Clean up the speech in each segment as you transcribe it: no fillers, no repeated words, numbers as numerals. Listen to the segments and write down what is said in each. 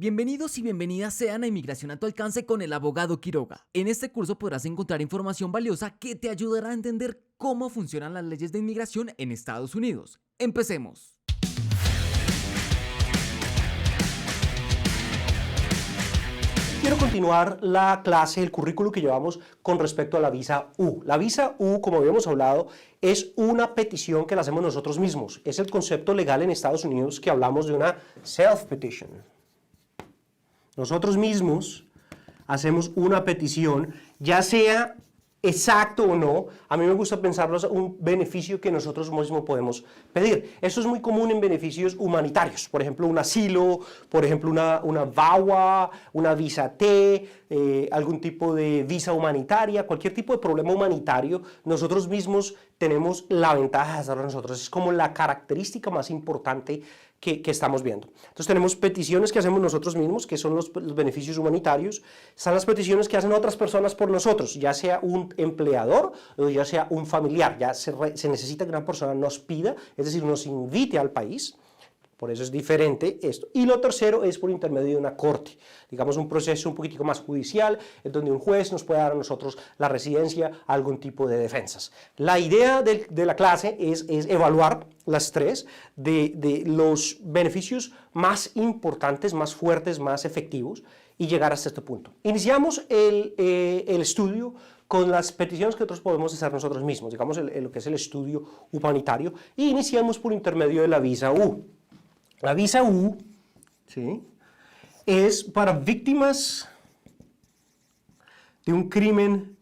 Bienvenidos y bienvenidas sean a Inmigración a tu alcance con el abogado Quiroga. En este curso podrás encontrar información valiosa que te ayudará a entender cómo funcionan las leyes de inmigración en Estados Unidos. Empecemos. Quiero continuar la clase, el currículo que llevamos con respecto a la visa U. La visa U, como habíamos hablado, es una petición que la hacemos nosotros mismos. Es el concepto legal en Estados Unidos que hablamos de una self-petition. Nosotros mismos hacemos una petición, ya sea exacto o no. A mí me gusta pensarlo como un beneficio que nosotros mismos podemos pedir. Esto es muy común en beneficios humanitarios, por ejemplo un asilo, por ejemplo una VAWA, una visa T, algún tipo de visa humanitaria, cualquier tipo de problema humanitario, nosotros mismos tenemos la ventaja de hacerlo nosotros. Es como la característica más importante que estamos viendo. Entonces tenemos peticiones que hacemos nosotros mismos, que son los beneficios humanitarios. Están las peticiones que hacen otras personas por nosotros, ya sea un empleador o ya sea un familiar. Ya se necesita que una persona nos pida, es decir, nos invite al país. Por eso es diferente esto. Y lo tercero es por intermedio de una corte, digamos un proceso un poquitico más judicial, en donde un juez nos puede dar a nosotros la residencia, algún tipo de defensas. La idea de la clase es evaluar las tres de los beneficios más importantes, más fuertes, más efectivos y llegar hasta este punto. Iniciamos el estudio con las peticiones que nosotros podemos hacer nosotros mismos, digamos lo que es el estudio humanitario, y iniciamos por intermedio de la visa U. La visa U, ¿sí?, es para víctimas de un crimen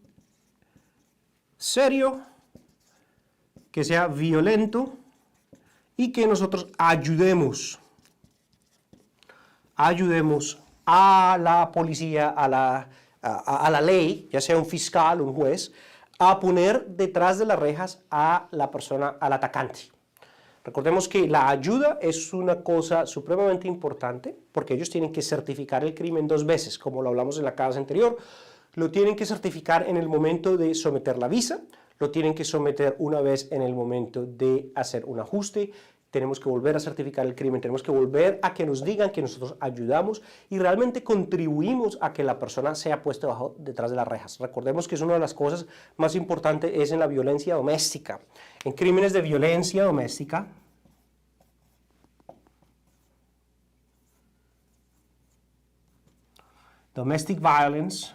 serio, que sea violento y que nosotros ayudemos a la policía, a la ley, ya sea un fiscal, un juez, a poner detrás de las rejas a la persona, al atacante. Recordemos que la ayuda es una cosa supremamente importante porque ellos tienen que certificar el crimen 2 veces, como lo hablamos en la clase anterior. Lo tienen que certificar en el momento de someter la visa, lo tienen que someter una vez en el momento de hacer un ajuste. Tenemos que volver a certificar el crimen, tenemos que volver a que nos digan que nosotros ayudamos y realmente contribuimos a que la persona sea puesta detrás de las rejas. Recordemos que es una de las cosas más importantes es en la violencia doméstica. En crímenes de violencia doméstica, domestic violence,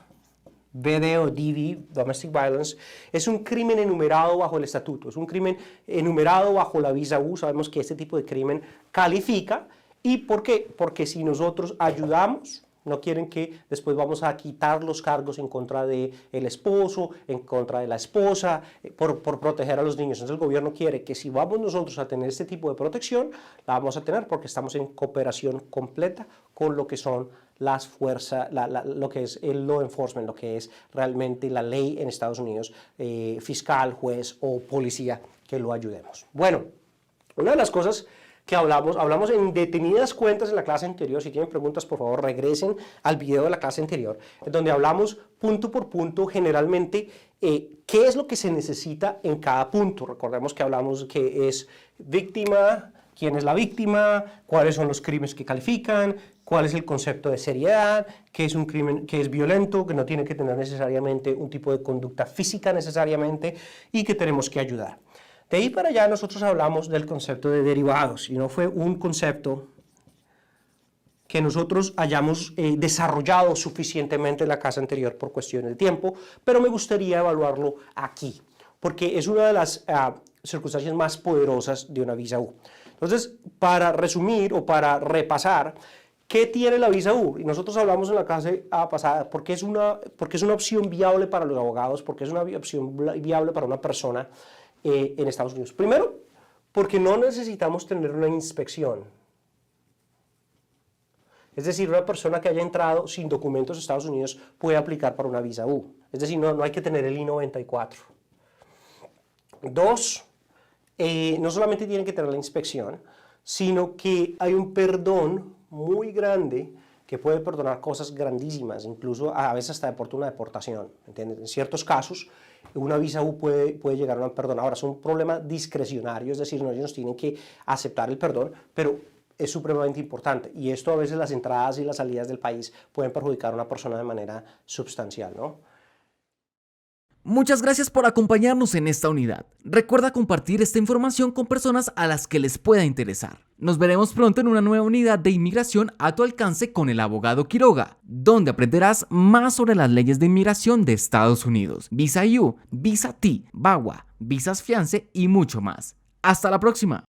BD o DV, Domestic Violence, es un crimen enumerado bajo el estatuto, es un crimen enumerado bajo la visa U. Sabemos que este tipo de crimen califica. ¿Y por qué? Porque si nosotros ayudamos, no quieren que después vamos a quitar los cargos en contra del esposo, en contra de la esposa, por proteger a los niños. Entonces el gobierno quiere que si vamos nosotros a tener este tipo de protección, la vamos a tener porque estamos en cooperación completa con lo que son las fuerzas, lo que es el law enforcement, lo que es realmente la ley en Estados Unidos, fiscal, juez o policía, que lo ayudemos. Bueno, una de las cosas que hablamos en detenidas cuentas en la clase anterior. Si tienen preguntas, por favor, regresen al video de la clase anterior, donde hablamos punto por punto, generalmente, qué es lo que se necesita en cada punto. Recordemos que hablamos que es víctima, quién es la víctima, cuáles son los crímenes que califican, cuál es el concepto de seriedad, qué es un crimen que es violento, que no tiene que tener necesariamente un tipo de conducta física necesariamente y que tenemos que ayudar. De ahí para allá nosotros hablamos del concepto de derivados y no fue un concepto que nosotros hayamos desarrollado suficientemente en la clase anterior por cuestiones de tiempo, pero me gustaría evaluarlo aquí, porque es una de las circunstancias más poderosas de una visa U. Entonces, para resumir o para repasar, ¿qué tiene la visa U? Y nosotros hablamos en la clase pasada porque es una opción viable para los abogados, porque es una opción viable para una persona en Estados Unidos. Primero, porque no necesitamos tener una inspección. Es decir, una persona que haya entrado sin documentos a Estados Unidos puede aplicar para una visa U. Es decir, no hay que tener el I-94. Dos, no solamente tienen que tener la inspección, sino que hay un perdón muy grande que puede perdonar cosas grandísimas, incluso a veces hasta una deportación, ¿entiendes? En ciertos casos, una visa U puede llegar a un perdón. Ahora, es un problema discrecionario, es decir, no, ellos tienen que aceptar el perdón, pero es supremamente importante y esto a veces las entradas y las salidas del país pueden perjudicar a una persona de manera sustancial, ¿no? Muchas gracias por acompañarnos en esta unidad. Recuerda compartir esta información con personas a las que les pueda interesar. Nos veremos pronto en una nueva unidad de inmigración a tu alcance con el abogado Quiroga, donde aprenderás más sobre las leyes de inmigración de Estados Unidos, Visa U, Visa T, VAWA, Visas Fiance y mucho más. Hasta la próxima.